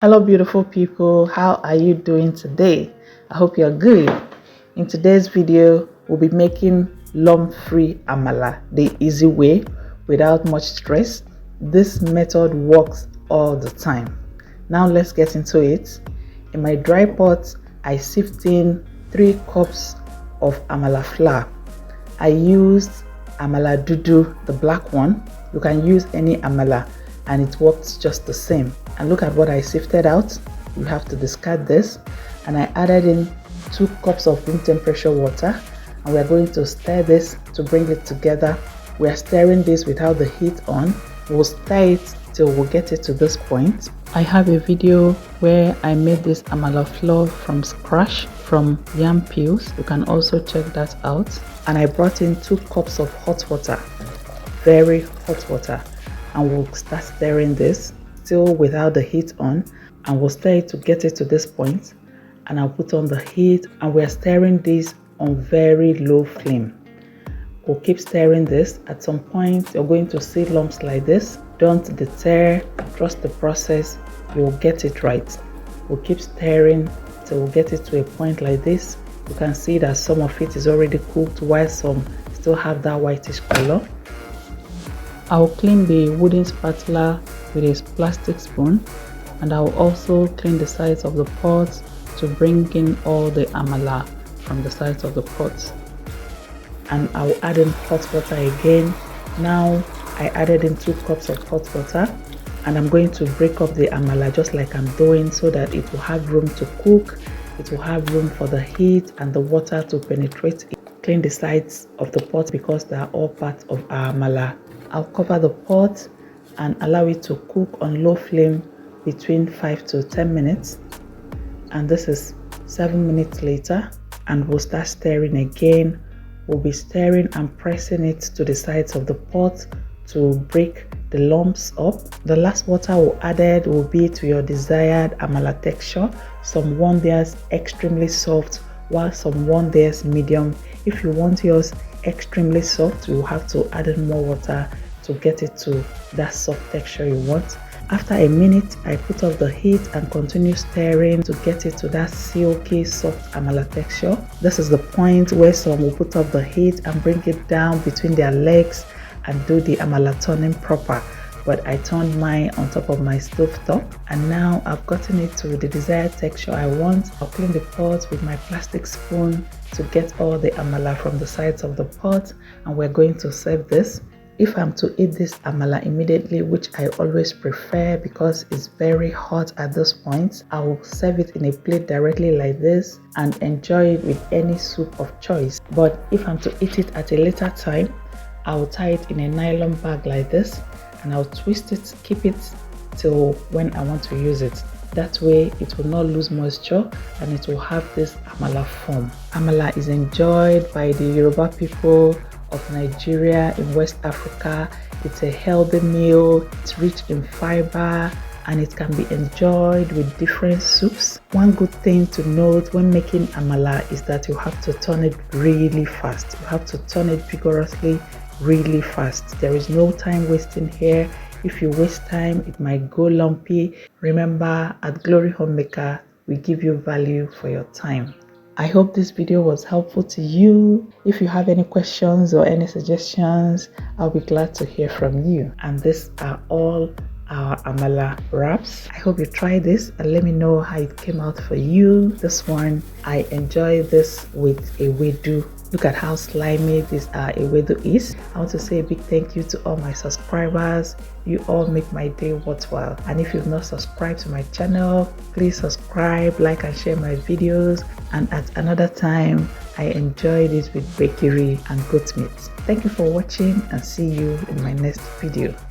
Hello beautiful people, how are you doing today? I hope you're good. In today's video, we'll be making lump-free amala the easy way without much stress. This method works all the time. Now let's get into it. In my dry pot, I sift in 3 cups of amala flour. I used amala dudu, the black one. You can use any amala and it works just the same. And look at what I sifted out. You have to discard this. And I added in 2 cups of room temperature water, and we're going to stir this to bring it together. We're stirring this without the heat on. We'll stir it till we get it to this point. I have a video where I made this amala flour from scratch from yam peels. You can also check that out. And I brought in 2 cups of hot water, very hot water, and we'll start stirring this still without the heat on, and we'll stir it to get it to this point. And I'll put on the heat, and we're stirring this on very low flame. We'll keep stirring this. At some point you're going to see lumps like this. Don't deter, trust the process, you'll get it right. We'll keep stirring till we get it to a point like this. You can see that some of it is already cooked while some still have that whitish color. I'll clean the wooden spatula with a plastic spoon, and I'll also clean the sides of the pot to bring in all the amala from the sides of the pot. And I'll add in hot water again. Now I added in 2 cups of hot water, and I'm going to break up the amala just like I'm doing, so that it will have room to cook. It will have room for the heat and the water to penetrate it. Clean the sides of the pot because they are all part of our amala. I'll cover the pot and allow it to cook on low flame between 5 to 10 minutes. And this is 7 minutes later, and we'll start stirring again. We'll be stirring and pressing it to the sides of the pot to break the lumps up. The last water we added will be to your desired amala texture. Some want theirs extremely soft, while some want theirs medium. If you want yours extremely soft, you will have to add in more water to get it to that soft texture you want. After a minute, I put off the heat and continue stirring to get it to that silky soft amala texture. This is the point where some will put off the heat and bring it down between their legs and do the amala turning proper, but I turned mine on top of my stove top, and now I've gotten it to the desired texture I want. I'll clean the pot with my plastic spoon to get all the amala from the sides of the pot, and we're going to serve this. If I'm to eat this amala immediately, which I always prefer because it's very hot at this point, I will serve it in a plate directly like this and enjoy it with any soup of choice. But if I'm to eat it at a later time, I'll tie it in a nylon bag like this, and I'll twist it, keep it till when I want to use it. That way it will not lose moisture and it will have this amala form. Amala is enjoyed by the Yoruba people of Nigeria in West Africa. It's a healthy meal, it's rich in fiber, and it can be enjoyed with different soups. One good thing to note when making amala is that you have to turn it really fast. You have to turn it vigorously really fast. There is no time wasting here. If you waste time, it might go lumpy. Remember, at Glory Homemaker, we give you value for your time. I hope this video was helpful to you. If you have any questions or any suggestions, I'll be glad to hear from you. And these are all our amala wraps. I hope you try this and let me know how it came out for you. This one, I enjoy this with Ewedu. Look at how slimy this Ewedu is. I want to say a big thank you to all my subscribers. You all make my day worthwhile. And if you've not subscribed to my channel, please subscribe, like and share my videos. And at another time, I enjoy this with Gbegiri and goat meat. Thank you for watching, and see you in my next video.